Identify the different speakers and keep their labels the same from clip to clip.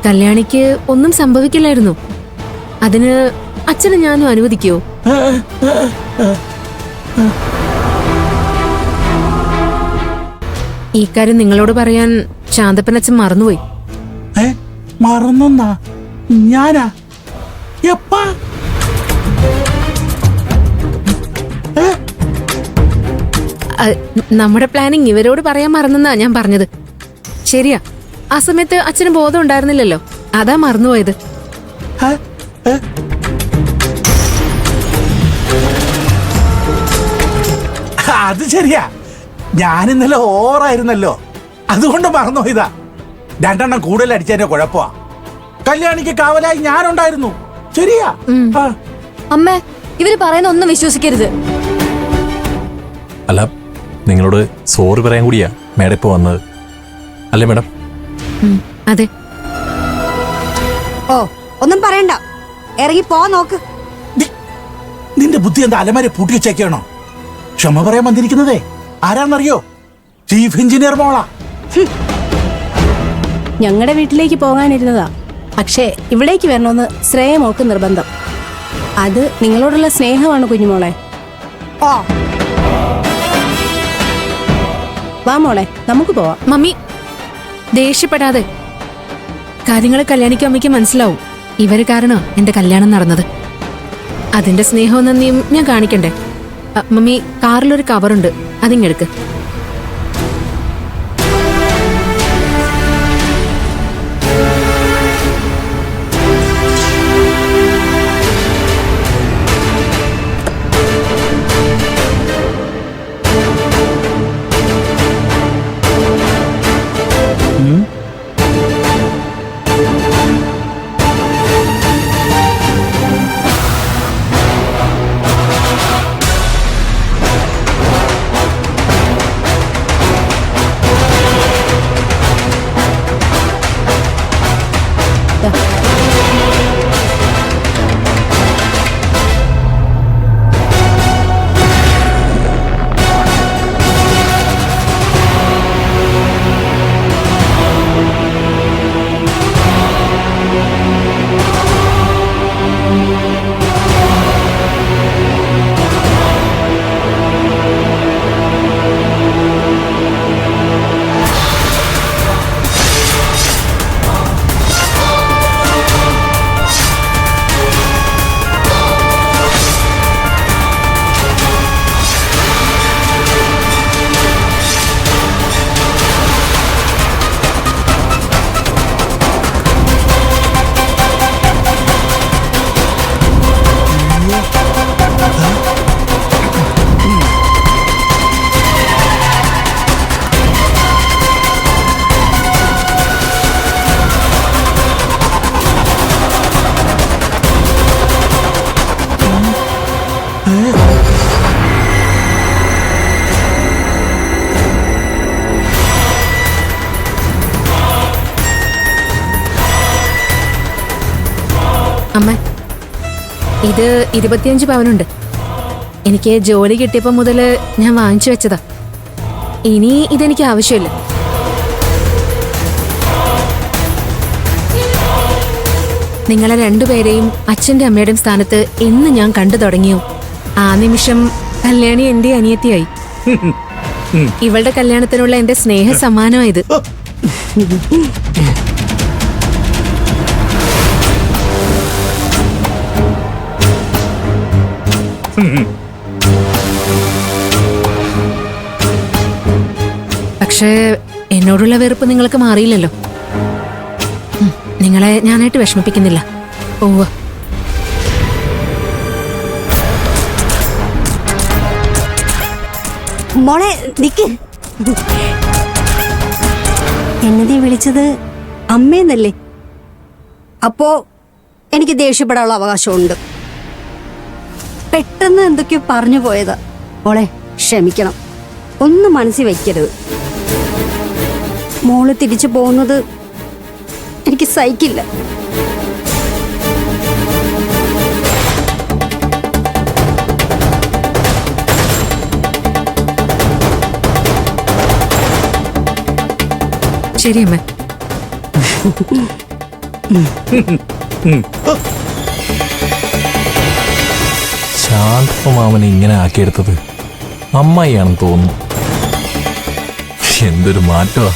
Speaker 1: കല്യാണിക്ക് ഒന്നും സംഭവിക്കില്ലായിരുന്നു. അതിന് അച്ഛനും ഞാനും അനുവദിക്കുവോ? ഈ കാര്യം നിങ്ങളോട് പറയാൻ ശാന്തപ്പനച്ഛൻ മറന്നുപോയി.
Speaker 2: മറന്നാ? ഞാനാ? എപ്പാ?
Speaker 1: നമ്മുടെ പ്ലാനിങ് ഇവരോട് പറയാൻ മറന്നെന്നാ ഞാൻ പറഞ്ഞത്. ശരിയാ, ആ സമയത്ത് അച്ഛന് ബോധം ഉണ്ടായിരുന്നില്ലല്ലോ, അതാ മറന്നുപോയത്.
Speaker 2: അത് ശരിയാ, ഞാൻ ഇന്നലെ ഓവറായിരുന്നല്ലോ, അതുകൊണ്ട് മറന്നുപോയതാ. 2 എണ്ണം കൂടുതൽ അടിച്ചതിന്റെ കുഴപ്പമാ. കല്യാണിക്ക് കാവലായി ഞാനുണ്ടായിരുന്നു. ശരിയാ.
Speaker 3: അമ്മേ, ഇവര് പറയുന്ന ഒന്നും വിശ്വസിക്കരുത്.
Speaker 4: അല്ല, നിങ്ങളോട് സോറി പറയാൻ കൂടിയാ മേഡം ഇപ്പൊ വന്നത്, അല്ലേ മേഡം?
Speaker 1: അതെ.
Speaker 5: ഓ, ഒന്നും പറയണ്ട, ഇറങ്ങി പോ. നോക്ക്,
Speaker 2: നിന്റെ ബുദ്ധി എന്താ അലമാരെ പൂട്ടി വെച്ചേക്കാണോ? ക്ഷമ പറയാൻ വന്നിരിക്കുന്നതേ ആരാന്നറിയോ? ചീഫ് എഞ്ചിനീയർ മോളാ.
Speaker 6: ഞങ്ങളുടെ വീട്ടിലേക്ക് പോകാനിരുന്നതാ, പക്ഷേ ഇവിടേക്ക് വരണമെന്ന് ശ്രേയ മോൾക്ക് നിർബന്ധം. അത് നിങ്ങളോടുള്ള സ്നേഹമാണ് കുഞ്ഞുമോളെ.
Speaker 5: ഓ,
Speaker 6: വാ മോളെ, നമുക്ക് പോവാം.
Speaker 1: മമ്മി ദേഷ്യപ്പെടാതെ. കാര്യങ്ങൾ കല്യാണിക്കും അമ്മയ്ക്ക് മനസ്സിലാവും. ഇവര് കാരണം എന്റെ കല്യാണം നടന്നത്. അതിന്റെ സ്നേഹവും നന്ദിയും ഞാൻ കാണിക്കണ്ടേ? മമ്മി, കാറിലൊരു കവറുണ്ട്, അതിങ്ങെടുക്ക്. അമ്മ, ഇത് 25 പവനുണ്ട്. എനിക്ക് ജോലി കിട്ടിയപ്പോ മുതല് ഞാൻ വാങ്ങിച്ചു വെച്ചതാ. ഇനി ഇതെനിക്ക് ആവശ്യമില്ല. നിങ്ങളെ രണ്ടുപേരെയും അച്ഛന്റെ അമ്മയുടെയും സ്ഥാനത്ത് എന്ന് ഞാൻ കണ്ടു തുടങ്ങിയോ, ആ നിമിഷം കല്യാണി എന്റെ അനിയത്തിയായി. ഇവളുടെ കല്യാണത്തിനുള്ള എന്റെ സ്നേഹ സമ്മാനമായത്. പക്ഷേ എന്നോടുള്ള വെറുപ്പ് നിങ്ങൾക്ക് മാറിയില്ലല്ലോ. നിങ്ങളെ ഞാനായിട്ട് വിഷമിപ്പിക്കുന്നില്ല. ഓവ,
Speaker 5: മോളെ നിക്ക്. എന്നതീ വിളിച്ചത് അമ്മയെന്നല്ലേ? അപ്പോ എനിക്ക് ദേഷ്യപ്പെടാനുള്ള അവകാശമുണ്ട്. പെട്ടെന്ന് എന്തൊക്കെയോ പറഞ്ഞു പോയതാ. മോളെ ക്ഷമിക്കണം, ഒന്നും മനസ്സിൽ വയ്ക്കരുത്. മോള് തിരിച്ചു പോകുന്നത് എനിക്ക് സഹിക്കില്ല.
Speaker 1: ശരി അമ്മ.
Speaker 4: ശാന്തമാവനെ ഇങ്ങനെ ആക്കിയെടുത്തത് അമ്മായിയാണെന്ന് തോന്നുന്നു. എന്തൊരു മാറ്റമാ.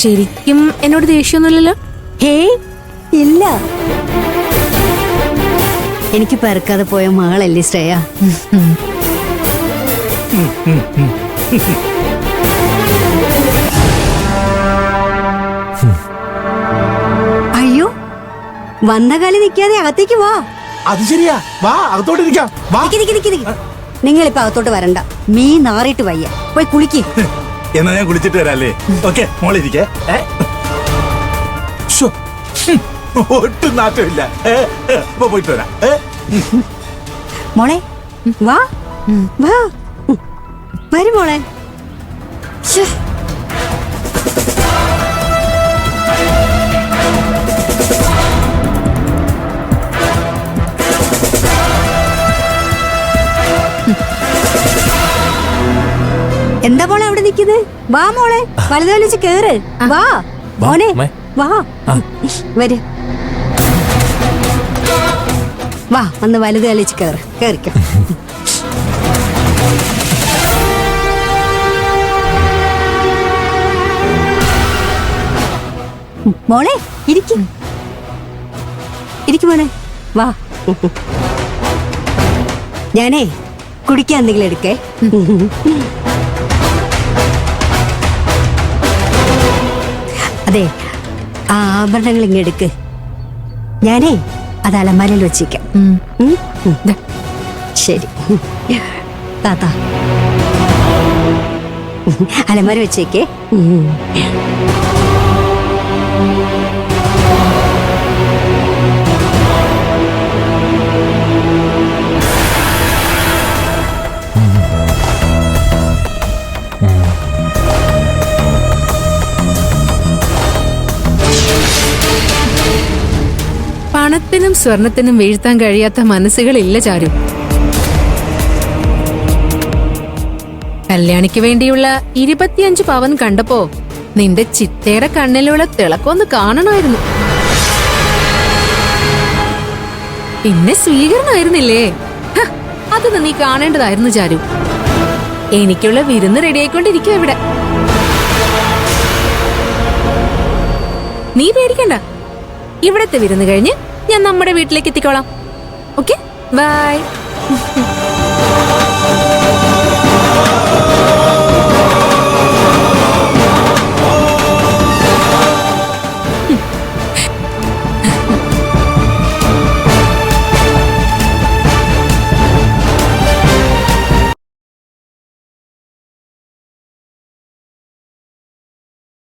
Speaker 1: ശരിക്കും എന്നോട് ദേഷ്യമൊന്നുമില്ലല്ലോ?
Speaker 5: ഹേ ഇല്ല, എനിക്ക് പെറുക്കാതെ പോയ മകളല്ലേ ശ്രേയ. അയ്യോ, വന്ന കാലി നിൽക്കാതെ അകത്തേക്ക് വാ.
Speaker 2: അത് ശരിയാ, വാ അകത്തോട്ടിരിക്കാം. വാ.
Speaker 5: നിങ്ങളിപ്പോ അകത്തോട്ട് വരണ്ട, മീ നാറിയിട്ട് വയ്യ, പോയി കുളിക്ക്.
Speaker 2: എന്നാ ഞാൻ കുളിച്ചിട്ട് വരാല്ലേ? ഓക്കെ, മോളിരിക്കേ. ഒട്ടും നാറ്റമില്ല. അപ്പൊ പോയിട്ട് വരാം.
Speaker 5: മോളെ വാ വാ, വരും മോളെ. ശ്ശേ. എന്താ മോളെ അവിടെ നിക്കുന്നത്? വാ മോളെ, വലുതലിച്ച് കേറ്. വാ മോനെ,
Speaker 4: അമ്മേ.
Speaker 5: വാ വര്. വാ, ഒന്ന് വലുത് കളിച്ച് കേറ്. കേറിക്കോ. മോളെ ഇരിക്കും, ഇരിക്കും മോളെ. വാ, ഞാനേ കുടിക്കാൻ എന്തെങ്കിലും എടുക്കേ. അതെ, ആ ആഭരണങ്ങൾ ഇങ്ങ് എടുക്ക്. ഞാനേ അത് അലമാരയിൽ വെച്ചേക്കാം. ശരി താത്ത, അലമാര വെച്ചേക്കേ.
Speaker 1: പണത്തിനും സ്വർണത്തിനും വീഴ്ത്താൻ കഴിയാത്ത മനസ്സുകളില്ല ചാരു. കല്യാണിക്ക് വേണ്ടിയുള്ള 25 പവൻ കണ്ടപ്പോ നിന്റെ ചിത്തേടെ കണ്ണിലുള്ള തിളക്കൊന്ന് കാണണമായിരുന്നു. പിന്നെ സ്വീകരണമായിരുന്നില്ലേ? അതൊന്ന് നീ കാണേണ്ടതായിരുന്നു ചാരു. എനിക്കുള്ള വിരുന്ന് റെഡിയായിക്കൊണ്ടിരിക്കും ഇവിടെ. നീ പേടിക്കണ്ട, ഇവിടത്തെ വിരുന്ന് കഴിഞ്ഞ് ഞാൻ നമ്മുടെ വീട്ടിലേക്ക് എത്തിക്കോളാം. Okay, by.